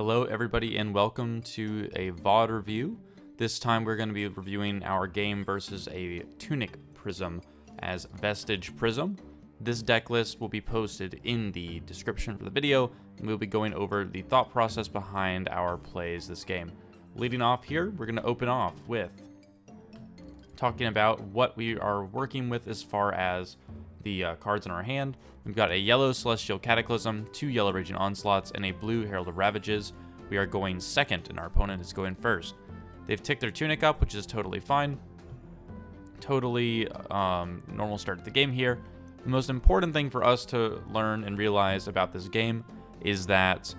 Hello everybody and welcome to a VOD review. This time we're going to be reviewing our game versus a Tunic Prism as Vestige Prism. This deck list will be posted in the description for the video, and we'll be going over the thought process behind our plays this game. Leading off here, we're going to open off with talking about what we are working with as far as the cards in our hand. We've got a yellow Celestial Cataclysm, 2 yellow Raging Onslaughts, and a blue Herald of Ravages. We are going second, and our opponent is going first. They've ticked their Tunic up, which is totally fine. Totally normal start to the game here. The most important thing for us to learn and realize about this game is that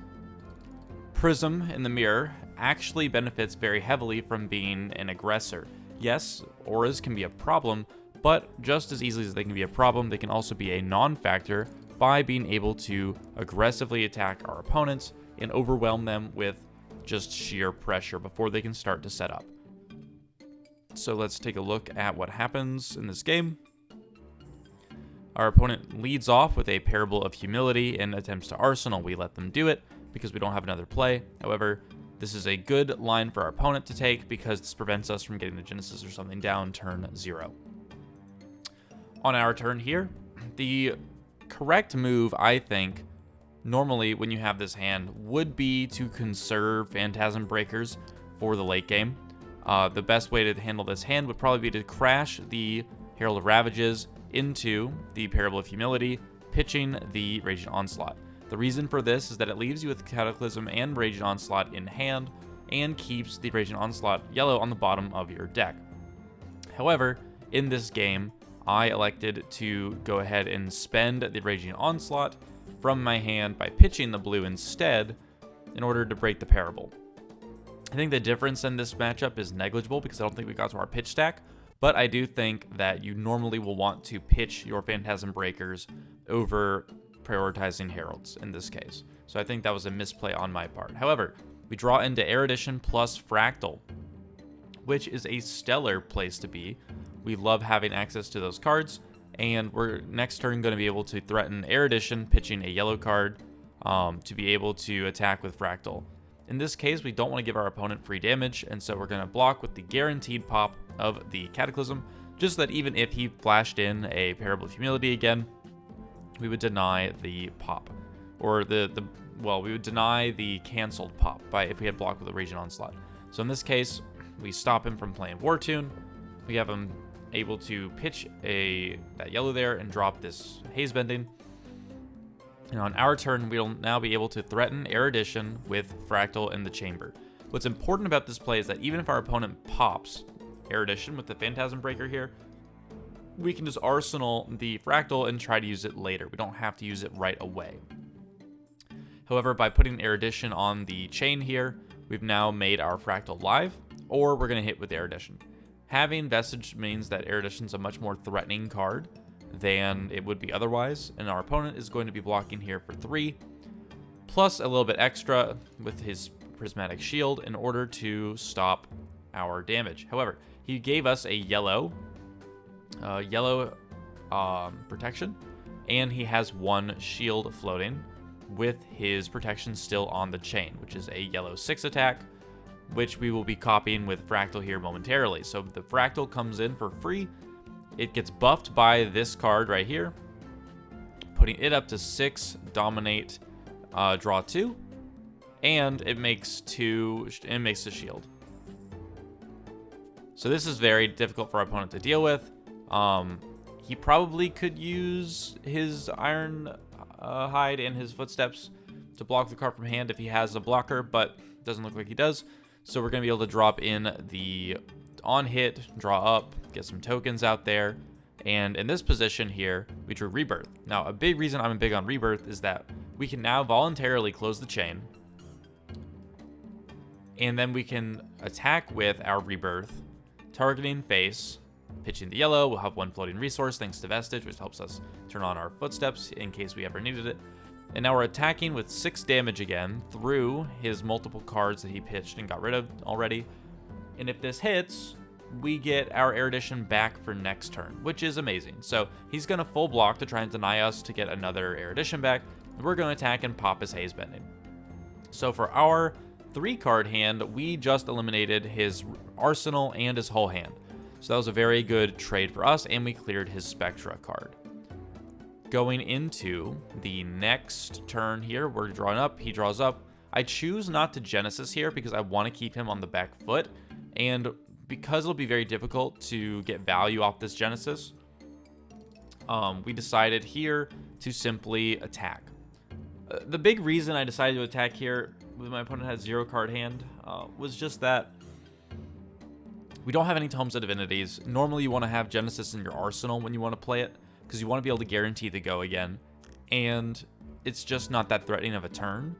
Prism in the mirror actually benefits very heavily from being an aggressor. Yes, auras can be a problem, but just as easily as they can be a problem, they can also be a non-factor by being able to aggressively attack our opponents and overwhelm them with just sheer pressure before they can start to set up. So let's take a look at what happens in this game. Our opponent leads off with a Parable of Humility and attempts to Arsenal. We let them do it because we don't have another play. However, this is a good line for our opponent to take because this prevents us from getting the Genesis or something down turn 0. On our turn here, the correct move, I think, normally when you have this hand, would be to conserve Phantasm Breakers for the late game. The best way to handle this hand would probably be to crash the Herald of Ravages into the Parable of Humility, pitching the Raging Onslaught. The reason for this is that it leaves you with Cataclysm and Raging Onslaught in hand, and keeps the Raging Onslaught yellow on the bottom of your deck. However, in this game, I elected to go ahead and spend the Raging Onslaught from my hand by pitching the blue instead in order to break the Parable. I think the difference in this matchup is negligible because I don't think we got to our pitch stack, but I do think that you normally will want to pitch your Phantasm Breakers over prioritizing Heralds in this case. So I think that was a misplay on my part. However, we draw into Erudition plus Fractal, which is a stellar place to be. We love having access to those cards, and we're next turn going to be able to threaten Erudition, pitching a yellow card to be able to attack with Fractal. In this case, we don't want to give our opponent free damage, and so we're going to block with the guaranteed pop of the Cataclysm, just that even if he flashed in a Parable of Humility again, we would deny the pop, or we would deny the canceled pop by if we had blocked with a Raging Onslaught. So in this case, we stop him from playing War Tune. We have him able to pitch that yellow there and drop this Haze Bending. And on our turn, we'll now be able to threaten Erudition with Fractal in the chamber. What's important about this play is that even if our opponent pops Erudition with the Phantasm Breaker here, we can just Arsenal the Fractal and try to use it later. We don't have to use it right away. However, by putting Erudition on the chain here, we've now made our Fractal live, or we're going to hit with Erudition. Having Vestige means that Erudition's a much more threatening card than it would be otherwise, and our opponent is going to be blocking here for 3, plus a little bit extra with his Prismatic Shield in order to stop our damage. However, he gave us a yellow protection, and he has 1 shield floating with his protection still on the chain, which is a yellow 6 attack, which we will be copying with Fractal here momentarily. So the Fractal comes in for free. It gets buffed by this card right here, putting it up to 6, dominate, draw 2, and it makes the shield. So this is very difficult for our opponent to deal with. He probably could use his Iron Hide and his Footsteps to block the card from hand if he has a blocker, but it doesn't look like he does. So we're going to be able to drop in the on hit, draw up, get some tokens out there. And in this position here, we drew Rebirth. Now, a big reason I'm big on Rebirth is that we can now voluntarily close the chain. And then we can attack with our Rebirth, targeting face, pitching the yellow. We'll have 1 floating resource thanks to Vestige, which helps us turn on our Footsteps in case we ever needed it. And now we're attacking with 6 damage again through his multiple cards that he pitched and got rid of already. And if this hits, we get our Erudition back for next turn, which is amazing. So he's going to full block to try and deny us to get another Erudition back. We're going to attack and pop his Haze Bending. So for our 3-card hand, we just eliminated his arsenal and his whole hand. So that was a very good trade for us, and we cleared his Spectra card. Going into the next turn here, we're drawing up, he draws up. I choose not to Genesis here because I want to keep him on the back foot, and because it'll be very difficult to get value off this Genesis, we decided here to simply attack. The big reason I decided to attack here when my opponent had 0-card hand was just that we don't have any Tomes of Divinities. Normally you want to have Genesis in your arsenal when you want to play it, because you want to be able to guarantee the go again, and it's just not that threatening of a turn.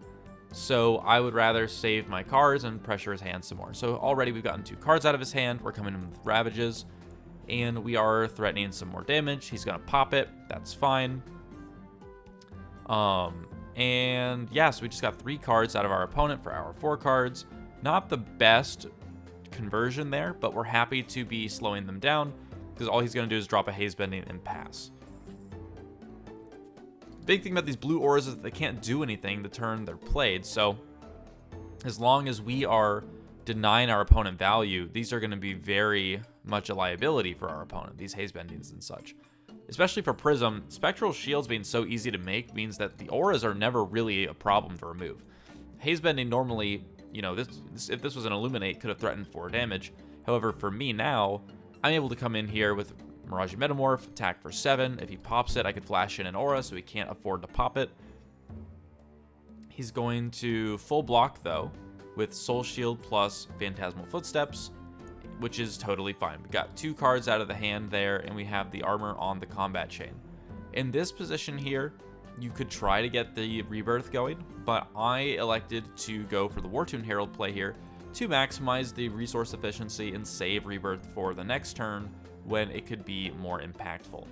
So I would rather save my cards and pressure his hand some more. So already we've gotten 2 cards out of his hand. We're coming in with Ravages, and we are threatening some more damage. He's going to pop it. That's fine. And yeah, so we just got 3 cards out of our opponent for our 4 cards. Not the best conversion there, but we're happy to be slowing them down because all he's going to do is drop a Haze Bending and pass. Big thing about these blue auras is that they can't do anything the turn they're played, so as long as we are denying our opponent value, these are going to be very much a liability for our opponent, these Haze Bendings and such. Especially for Prism, Spectral Shields being so easy to make means that the auras are never really a problem to remove. Haze Bending normally, you know, if this was an Illuminate, could have threatened 4 damage. However, for me now, I'm able to come in here with Mirage Metamorph, attack for 7. If he pops it, I could flash in an aura, so he can't afford to pop it. He's going to full block, though, with Soul Shield plus Phantasmal Footsteps, which is totally fine. We got 2 cards out of the hand there, and we have the armor on the combat chain. In this position here, you could try to get the Rebirth going, but I elected to go for the Wartune Herald play here to maximize the resource efficiency and save Rebirth for the next turn when it could be more impactful.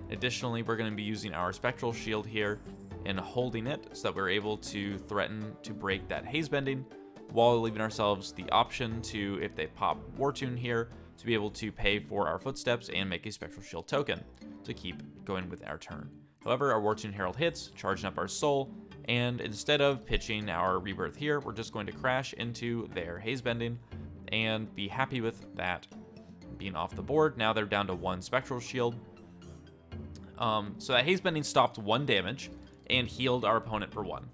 Additionally, we're going to be using our Spectral Shield here and holding it so that we're able to threaten to break that Haze Bending, while leaving ourselves the option to, if they pop Wartune here, to be able to pay for our Footsteps and make a Spectral Shield token to keep going with our turn. However, our Wartune Herald hits, charging up our soul, and instead of pitching our Rebirth here, we're just going to crash into their Haze Bending and be happy with that being off the board. Now they're down to 1 Spectral Shield. So that Haze Bending stopped 1 damage and healed our opponent for 1.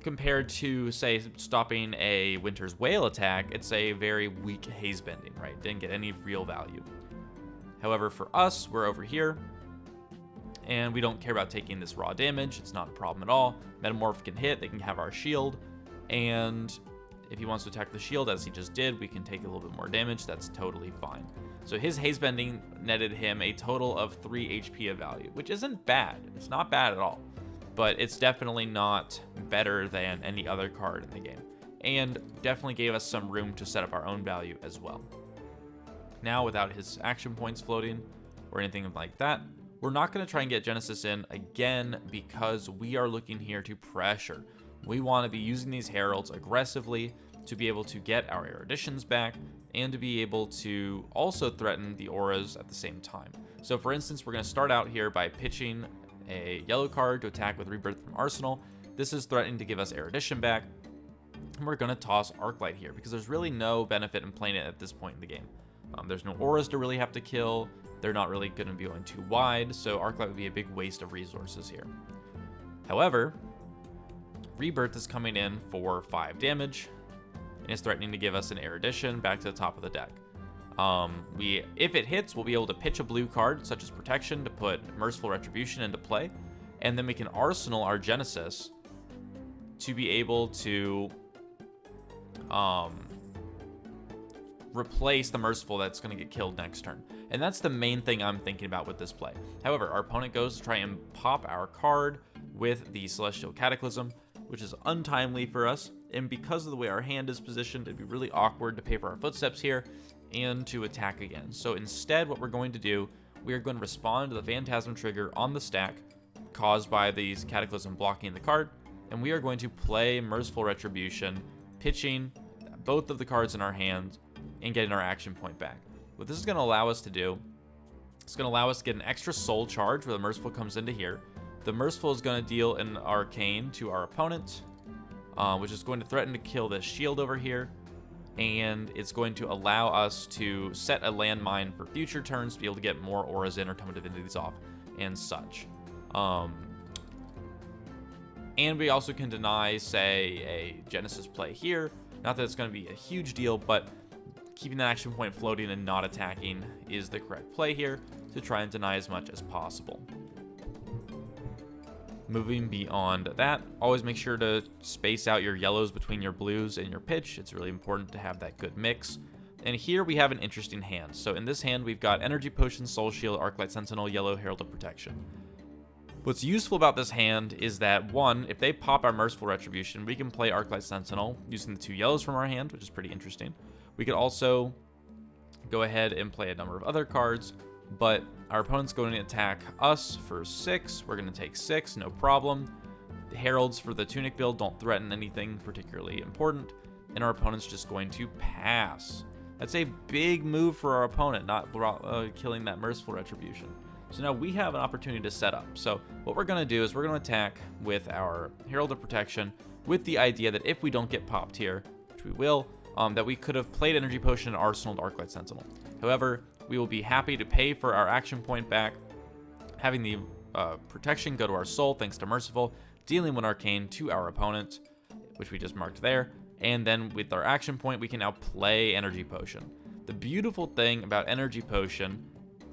Compared to, say, stopping a Winter's Wail attack, it's a very weak Haze Bending, right? Didn't get any real value. However, for us, we're over here, and we don't care about taking this raw damage. It's not a problem at all. Metamorph can hit, they can have our shield, and if he wants to attack the shield, as he just did, we can take a little bit more damage. That's totally fine. So his Haze Bending netted him a total of 3 HP of value, which isn't bad. It's not bad at all, but it's definitely not better than any other card in the game, and definitely gave us some room to set up our own value as well. Now, without his action points floating or anything like that, we're not going to try and get Genesis in again because we are looking here to pressure. We want to be using these Heralds aggressively to be able to get our Eruditions back and to be able to also threaten the auras at the same time. So for instance, we're going to start out here by pitching a yellow card to attack with Rebirth from Arsenal. This is threatening to give us Erudition back. And we're going to toss Arclight here because there's really no benefit in playing it at this point in the game. There's no auras to really have to kill. They're not really going to be going too wide, so Arclight would be a big waste of resources here. However, Rebirth is coming in for 5 damage and is threatening to give us an Erudition back to the top of the deck. If it hits, we'll be able to pitch a blue card, such as Protection, to put Merciful Retribution into play, and then we can arsenal our Genesis to be able to replace the Merciful that's going to get killed next turn. And that's the main thing I'm thinking about with this play. However, our opponent goes to try and pop our card with the Celestial Cataclysm, which is untimely for us, and because of the way our hand is positioned, it'd be really awkward to pay for our Footsteps here and to attack again. So instead, what we're going to do, we are going to respond to the Phantasm trigger on the stack caused by these Cataclysm blocking the card, and we are going to play Merciful Retribution, pitching both of the cards in our hand and getting our action point back. What this is going to allow us to do, it's going to allow us to get an extra soul charge where the Merciful comes into here, the Merciful is going to deal an Arcane to our opponent, which is going to threaten to kill this shield over here. And it's going to allow us to set a landmine for future turns to be able to get more auras in or Tome of Divinities off and such. And we also can deny, say, a Genesis play here. Not that it's going to be a huge deal, but keeping that action point floating and not attacking is the correct play here to try and deny as much as possible. Moving beyond that, always make sure to space out your yellows between your blues and your pitch. It's really important to have that good mix. And here we have an interesting hand. So in this hand, we've got Energy Potion, Soul Shield, Arclight Sentinel, Yellow, Herald of Protection. What's useful about this hand is that, one, if they pop our Merciful Retribution, we can play Arclight Sentinel using the 2 yellows from our hand, which is pretty interesting. We could also go ahead and play a number of other cards, but our opponent's going to attack us for 6. We're going to take 6, no problem. The Heralds for the Tunic build don't threaten anything particularly important, and our opponent's just going to pass. That's a big move for our opponent, not killing that Merciful Retribution. So now we have an opportunity to set up. So what we're going to do is we're going to attack with our Herald of Protection with the idea that if we don't get popped here, which we will, that we could have played Energy Potion and Arsenal Arclight Sentinel. However, we will be happy to pay for our action point back, having the protection go to our soul thanks to Merciful, dealing one Arcane to our opponent, which we just marked there, and then with our action point, we can now play Energy Potion. The beautiful thing about Energy Potion,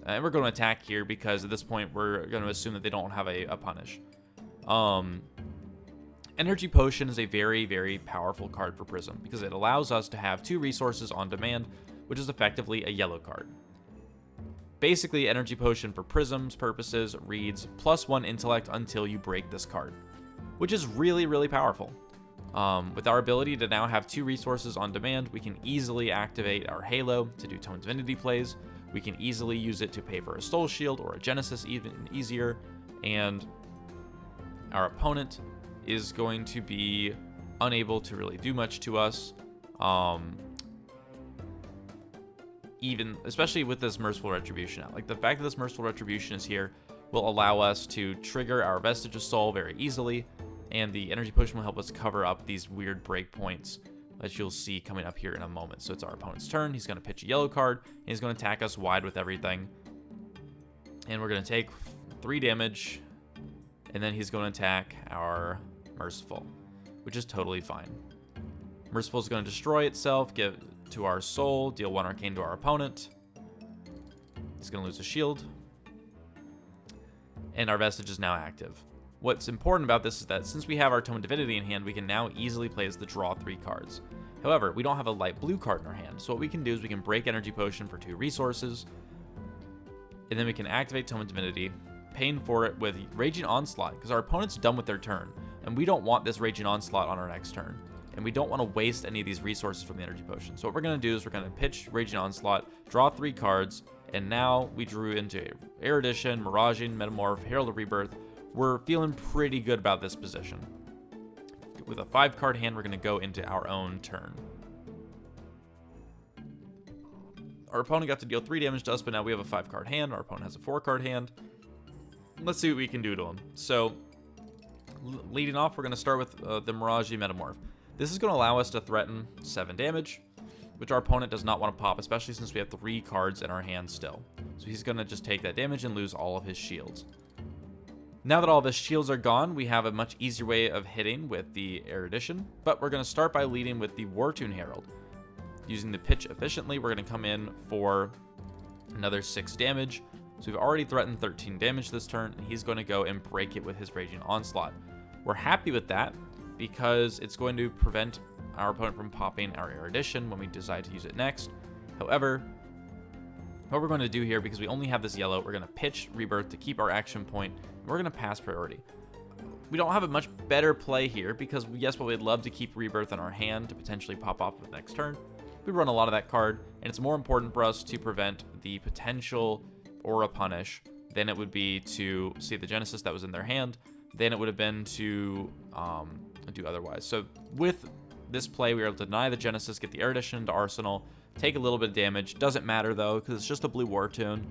and we're going to attack here because at this point we're going to assume that they don't have a punish. Energy Potion is a very, very powerful card for Prism because it allows us to have 2 resources on demand, which is effectively a yellow card. Basically, Energy Potion for Prism's purposes reads +1 intellect until you break this card, which is really, really powerful. With our ability to now have 2 resources on demand, we can easily activate our Halo to do Tome of Divinity plays. We can easily use it to pay for a Soul Shield or a Genesis even easier, and our opponent is going to be unable to really do much to us. Even especially with this Merciful Retribution out. Like the fact that this Merciful Retribution is here will allow us to trigger our Vestige of Soul very easily, and the Energy Potion will help us cover up these weird breakpoints that you'll see coming up here in a moment. So it's our opponent's turn. He's going to pitch a yellow card, and he's going to attack us wide with everything. And we're going to take 3 damage, and then he's going to attack our Merciful, which is totally fine. Merciful is going to destroy itself, give to our soul, deal 1 Arcane to our opponent. He's going to lose a shield. And our Vestige is now active. What's important about this is that since we have our Tome of Divinity in hand, we can now easily play as the draw 3 cards. However, we don't have a light blue card in our hand, so what we can do is we can break Energy Potion for 2 resources, and then we can activate Tome of Divinity, paying for it with Raging Onslaught, because our opponent's done with their turn, and we don't want this Raging Onslaught on our next turn. And we don't want to waste any of these resources from the Energy Potion. So what we're going to do is we're going to pitch Raging Onslaught, draw 3 cards, and now we drew into Erudition, Miraging, Metamorph, Herald of Rebirth. We're feeling pretty good about this position. With a 5-card hand, we're going to go into our own turn. Our opponent got to deal 3 damage to us, but now we have a 5-card hand. Our opponent has a 4-card hand. Let's see what we can do to him. So, leading off, we're going to start with the Miraging Metamorph. This is going to allow us to threaten 7 damage, which our opponent does not want to pop, especially since we have 3 cards in our hand still. So he's going to just take that damage and lose all of his shields. Now that all of his shields are gone, we have a much easier way of hitting with the Erudition, but we're going to start by leading with the Wartune Herald. Using the pitch efficiently, we're going to come in for another 6 damage. So we've already threatened 13 damage this turn, and he's going to go and break it with his Raging Onslaught. We're happy with that, because it's going to prevent our opponent from popping our Erudition when we decide to use it next. However, what we're going to do here, because we only have this yellow, we're going to pitch Rebirth to keep our action point, and we're going to pass priority. We don't have a much better play here, because yes, while we'd love to keep Rebirth in our hand to potentially pop off with next turn, we run a lot of that card, and it's more important for us to prevent the potential Aura Punish than it would be to see the Genesis that was in their hand, than it would have been to do otherwise. So with this play, we were able to deny the Genesis, get the Erudition into Arsenal, take a little bit of damage. Doesn't matter though, because it's just a blue War Tune.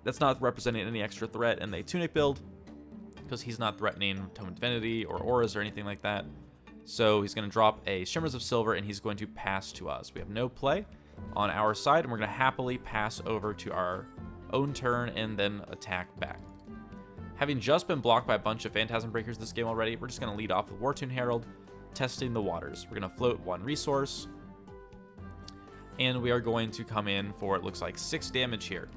That's not representing any extra threat in the Tunic build. because he's not threatening Tome of Divinity or auras or anything like that. So he's going to drop a Shimmers of Silver, and he's going to pass to us. We have no play on our side, and we're going to happily pass over to our own turn and then attack back. Having just been blocked by a bunch of Phantasm Breakers this game already, we're just going to lead off with Wartune Herald, testing the waters. We're going to float 1 resource, and we are going to come in for, it looks like, 6 damage here.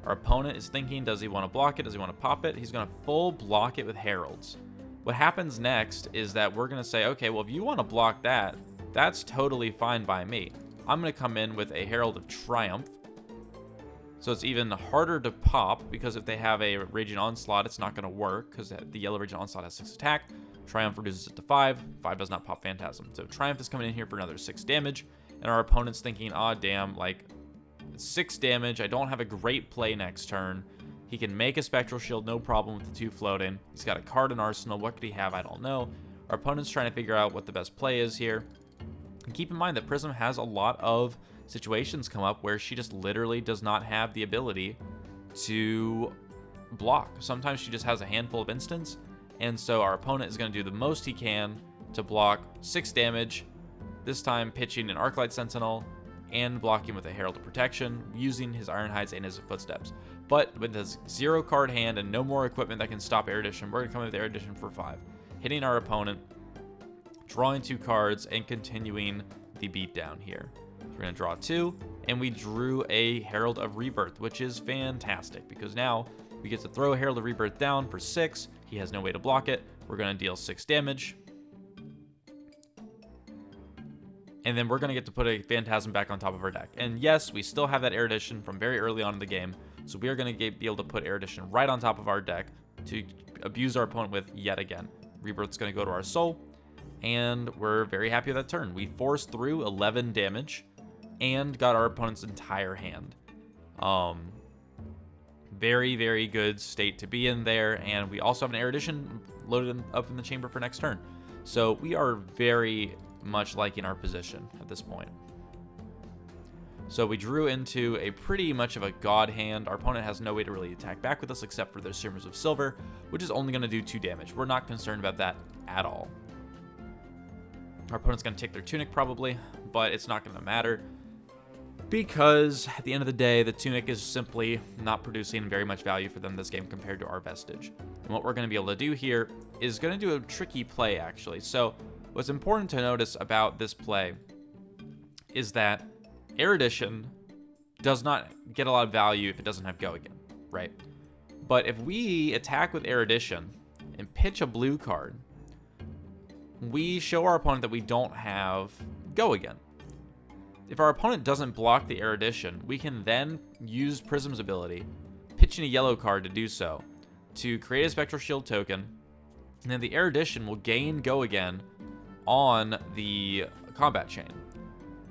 Our opponent is thinking, does he want to block it? Does he want to pop it? He's going to full block it with Heralds. What happens next is that we're going to say, okay, well, if you want to block that, that's totally fine by me. I'm going to come in with a Herald of Triumph. So it's even harder to pop, because if they have a Raging Onslaught, it's not going to work, because the yellow Raging Onslaught has 6 attack. Triumph reduces it to 5. 5 does not pop Phantasm. So Triumph is coming in here for another 6 damage. And our opponent's thinking, aw, damn, like, 6 damage. I don't have a great play next turn. He can make a Spectral Shield, no problem with the 2 floating. He's got a card in Arsenal. What could he have? I don't know. Our opponent's trying to figure out what the best play is here. And keep in mind that Prism has a lot of situations come up where she just literally does not have the ability to block. Sometimes she just has a handful of instants, and so our opponent is going to do the most he can to block 6 damage, this time pitching an Arclight Sentinel and blocking with a Herald of Protection, using his Ironhides and his Footsteps. But with his 0 card hand and no more equipment that can stop Erudition, we're going to come in with Erudition for 5, hitting our opponent, drawing 2 cards, and continuing the beatdown here. We're going to draw 2, and we drew a Herald of Rebirth, which is fantastic, because now we get to throw a Herald of Rebirth down for 6. He has no way to block it. We're going to deal 6 damage. And then we're going to get to put a Phantasm back on top of our deck. And yes, we still have that Erudition from very early on in the game, so we are going to be able to put Erudition right on top of our deck to abuse our opponent with yet again. Rebirth's going to go to our soul, and we're very happy with that turn. We forced through 11 damage and got our opponent's entire hand. Very, very good state to be in there, and we also have an Erudition loaded up in the chamber for next turn. So we are very much liking our position at this point. So we drew into a pretty much of a god hand. Our opponent has no way to really attack back with us except for their Shimmers of Silver, which is only going to do 2 damage. We're not concerned about that at all. Our opponent's going to take their Tunic probably, but it's not going to matter, because at the end of the day, the Tunic is simply not producing very much value for them this game compared to our Vestige. And what we're going to be able to do here is going to do a tricky play, actually. So what's important to notice about this play is that Erudition does not get a lot of value if it doesn't have Go Again, right? But if we attack with Erudition and pitch a blue card, we show our opponent that we don't have Go Again. If our opponent doesn't block the Erudition, we can then use Prism's ability, pitching a yellow card to do so, to create a Spectral Shield token, and then the Erudition will gain Go Again on the combat chain.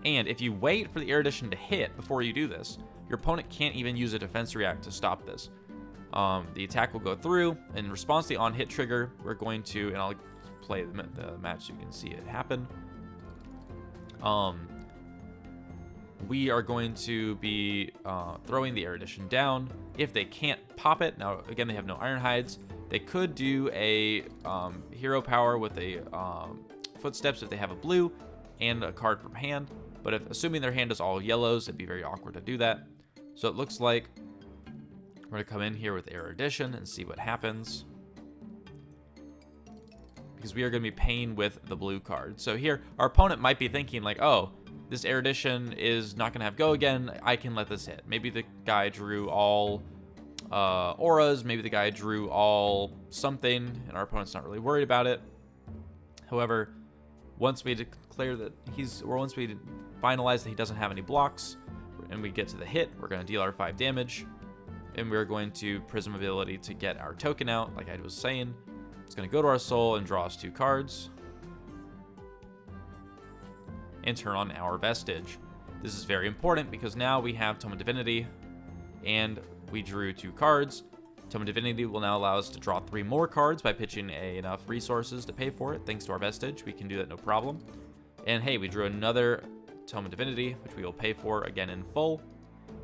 And if you wait for the Erudition to hit before you do this, your opponent can't even use a defense react to stop this. The attack will go through. In response to the on-hit trigger, we're going to, and I'll play the match so you can see it happen. We are going to be throwing the Erudition down. If they can't pop it, now again, they have no Ironhides. They could do a hero power with a Footsteps if they have a blue and a card from hand. But assuming their hand is all yellows, it'd be very awkward to do that. So it looks like we're going to come in here with Erudition and see what happens, because we are going to be paying with the blue card. So here, our opponent might be thinking like, oh, this Erudition is not going to have Go Again. I can let this hit. Maybe the guy drew all auras. Maybe the guy drew all something, and our opponent's not really worried about it. However, once we declare that once we finalize that he doesn't have any blocks, and we get to the hit, we're going to deal our 5 damage, and we're going to Prism ability to get our token out, like I was saying. It's going to go to our soul and draw us 2 cards, and turn on our Vestige. This is very important because now we have Tome of Divinity, and we drew 2 cards. Tome of Divinity will now allow us to draw 3 more cards by pitching enough resources to pay for it. Thanks to our Vestige, we can do that no problem. And hey, we drew another Tome of Divinity, which we will pay for again in full.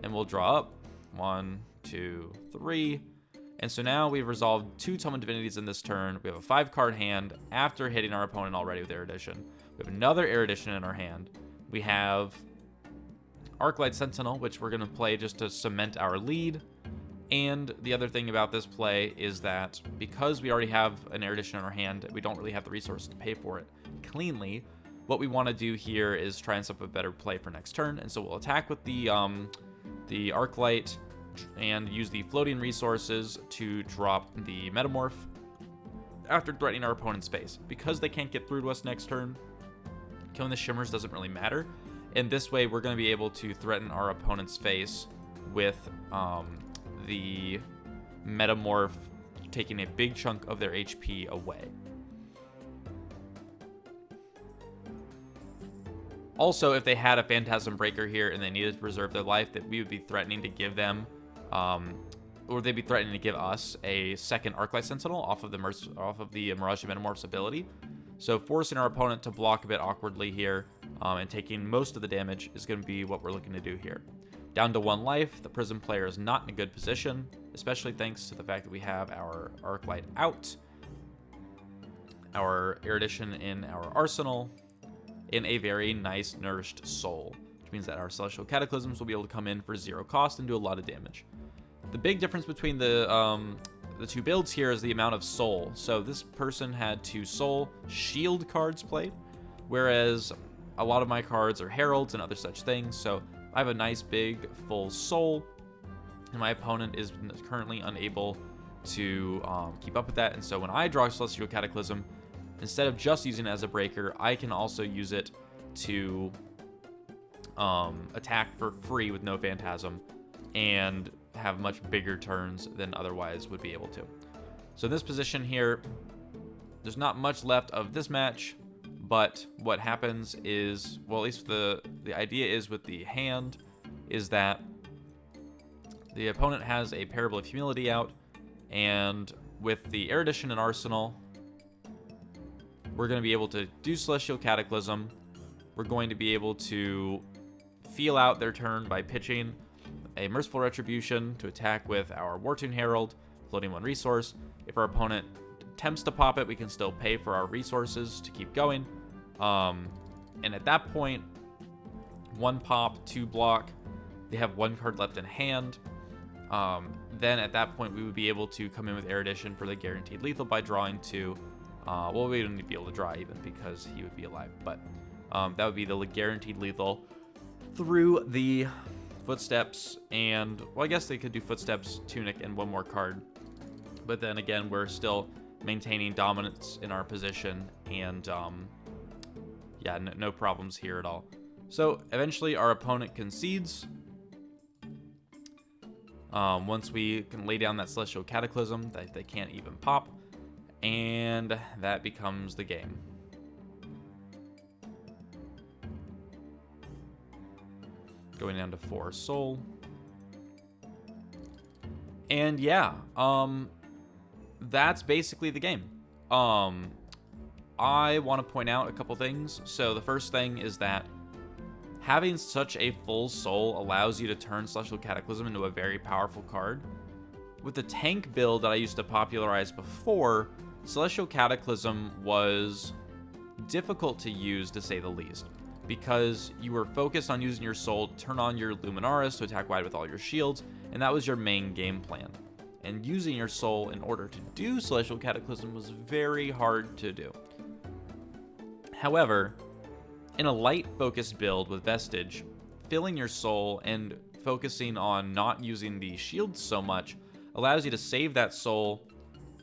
And we'll draw up 1, 2, 3. And so now we've resolved 2 Tome of Divinities in this turn. We have a 5-card hand after hitting our opponent already with Erudition. We have another Erudition in our hand. We have Arclight Sentinel, which we're going to play just to cement our lead. And the other thing about this play is that because we already have an Erudition in our hand, we don't really have the resources to pay for it cleanly. What we want to do here is try and set up a better play for next turn. And so we'll attack with the Arclight and use the floating resources to drop the Metamorph after threatening our opponent's space. Because they can't get through to us next turn, killing the Shimmers doesn't really matter. And this way, we're going to be able to threaten our opponent's face with the Metamorph taking a big chunk of their HP away. Also, if they had a Phantasm Breaker here and they needed to preserve their life, that we would be threatening to give them, or they'd be threatening to give us a second Arclight Sentinel off of the Mirage Metamorph's ability. So forcing our opponent to block a bit awkwardly here and taking most of the damage is going to be what we're looking to do here. Down to 1 life, the Prism player is not in a good position, especially thanks to the fact that we have our Arclight out, our Erudition in our arsenal, in a very nice nourished soul, which means that our Celestial Cataclysms will be able to come in for 0 cost and do a lot of damage. The big difference between the 2 builds here is the amount of soul. So this person had 2 soul shield cards played, whereas a lot of my cards are heralds and other such things. So I have a nice big full soul, and my opponent is currently unable to keep up with that. And so when I draw Celestial Cataclysm, instead of just using it as a breaker, I can also use it to attack for free with no Phantasm and have much bigger turns than otherwise would be able to. So in this position here, there's not much left of this match, but what happens is, well, at least the idea is with the hand, is that the opponent has a Parable of Humility out, and with the Erudition and Arsenal, we're going to be able to do Celestial Cataclysm. We're going to be able to feel out their turn by pitching a Merciful Retribution to attack with our Wartune Herald, floating 1 resource. If our opponent attempts to pop it, we can still pay for our resources to keep going. And at that point, 1 pop, 2 block, they have 1 card left in hand. Then at that point, we would be able to come in with Erudition for the guaranteed lethal by drawing 2. Well, we wouldn't be able to draw even because he would be alive, but that would be the guaranteed lethal through the Footsteps, and, well, I guess they could do Footsteps, Tunic, and 1 more card. But then again, we're still maintaining dominance in our position, and yeah, no problems here at all. So eventually our opponent concedes. Once we can lay down that Celestial Cataclysm that they can't even pop, and that becomes the game. Going down to 4 soul. And yeah, that's basically the game. I want to point out a couple things. So the first thing is that having such a full soul allows you to turn Celestial Cataclysm into a very powerful card. With the tank build that I used to popularize before, Celestial Cataclysm was difficult to use, to say the least, because you were focused on using your soul to turn on your Luminaris to attack wide with all your shields, and that was your main game plan. And using your soul in order to do Celestial Cataclysm was very hard to do. However, in a light focused build with Vestige, filling your soul and focusing on not using the shields so much allows you to save that soul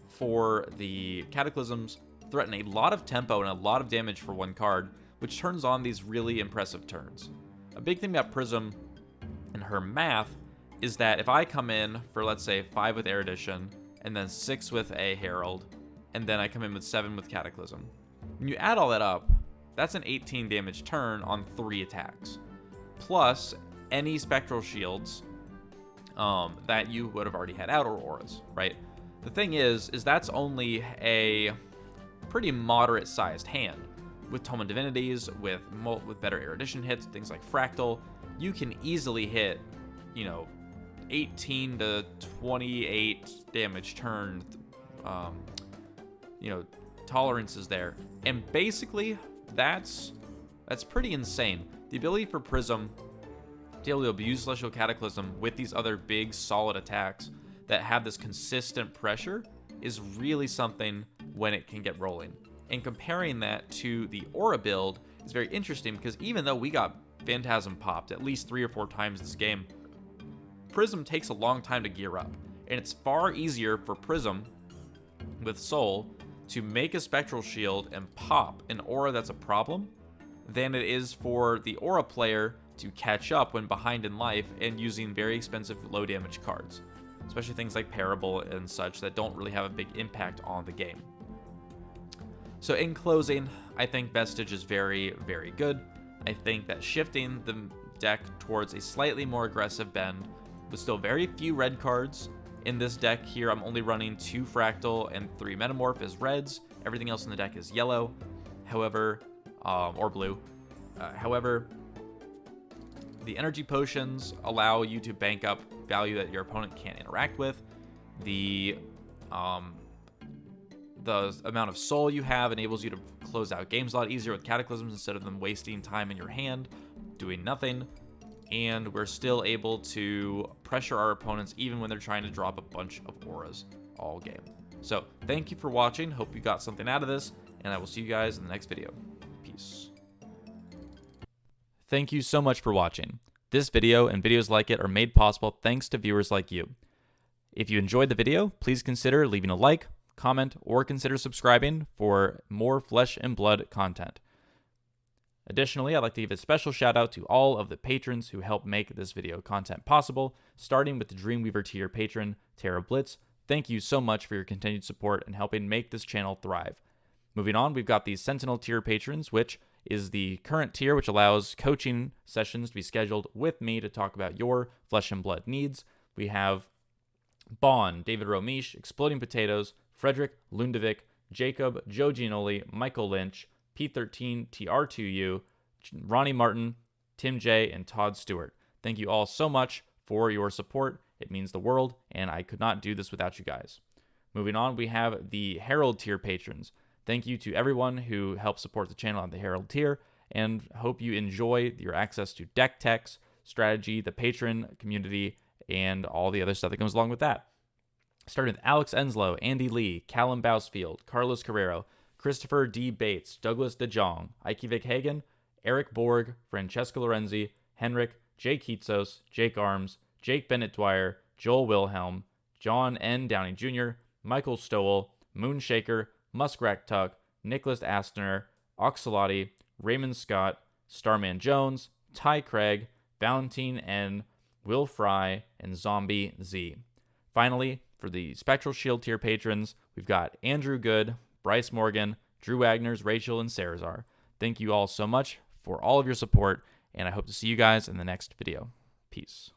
for the Cataclysms, threaten a lot of tempo and a lot of damage for 1 card, which turns on these really impressive turns. A big thing about Prism and her math is that if I come in for, let's say, 5 with Erudition, and then 6 with a Herald, and then I come in with 7 with Cataclysm, when you add all that up, that's an 18 damage turn on 3 attacks. Plus, any Spectral Shields that you would have already had out, or auras, right? The thing is that's only a pretty moderate-sized hand. With Tome of Divinities, with better Erudition hits, things like Fractal, you can easily hit, 18 to 28 damage turn, tolerances there. And basically, that's pretty insane. The ability for Prism to be able to abuse Celestial Cataclysm with these other big, solid attacks that have this consistent pressure is really something when it can get rolling. And comparing that to the Aura build is very interesting, because even though we got Phantasm popped at least 3 or 4 times this game, Prism takes a long time to gear up. And it's far easier for Prism with Soul to make a Spectral Shield and pop an Aura that's a problem than it is for the Aura player to catch up when behind in life and using very expensive low damage cards, especially things like Parable and such that don't really have a big impact on the game. So in closing, I think Vestige is very, very good. I think that shifting the deck towards a slightly more aggressive bend with still very few red cards. In this deck here, I'm only running 2 Fractal and 3 Metamorph as reds. Everything else in the deck is yellow, however, or blue. However, the energy potions allow you to bank up value that your opponent can't interact with. The amount of soul you have enables you to close out games a lot easier with Cataclysms instead of them wasting time in your hand doing nothing. And we're still able to pressure our opponents even when they're trying to drop a bunch of auras all game. So thank you for watching. Hope you got something out of this, and I will see you guys in the next video. Peace. Thank you so much for watching. This video and videos like it are made possible thanks to viewers like you. If you enjoyed the video, please consider leaving a like, comment, or consider subscribing for more Flesh and Blood content. Additionally, I'd like to give a special shout out to all of the patrons who helped make this video content possible, starting with the Dreamweaver tier patron, Tara Blitz. Thank you so much for your continued support and helping make this channel thrive. Moving on, we've got the Sentinel tier patrons, which is the current tier which allows coaching sessions to be scheduled with me to talk about your Flesh and Blood needs. We have Bon, David Romish, Exploding Potatoes, Frederick, Lundevic, Jacob, Joe Gianoli, Michael Lynch, P13, TR2U, Ronnie Martin, Tim J, and Todd Stewart. Thank you all so much for your support. It means the world, and I could not do this without you guys. Moving on, we have the Herald tier patrons. Thank you to everyone who helped support the channel on the Herald tier, and hope you enjoy your access to deck techs, strategy, the patron community, and all the other stuff that comes along with that. Starting with Alex Enslow, Andy Lee, Callum Bousfield, Carlos Carrero, Christopher D. Bates, Douglas DeJong, Ike Vic Hagen, Eric Borg, Francesco Lorenzi, Henrik, Jake Kitsos, Jake Arms, Jake Bennett Dwyer, Joel Wilhelm, John N. Downey Jr., Michael Stowell, Moonshaker, Muskrat Tuck, Nicholas Astner, Oxalati, Raymond Scott, Starman Jones, Ty Craig, Valentine N., Will Fry, and Zombie Z. Finally, for the Spectral Shield tier patrons, we've got Andrew Good, Bryce Morgan, Drew Wagners, Rachel, and Sarazar. Thank you all so much for all of your support, and I hope to see you guys in the next video. Peace.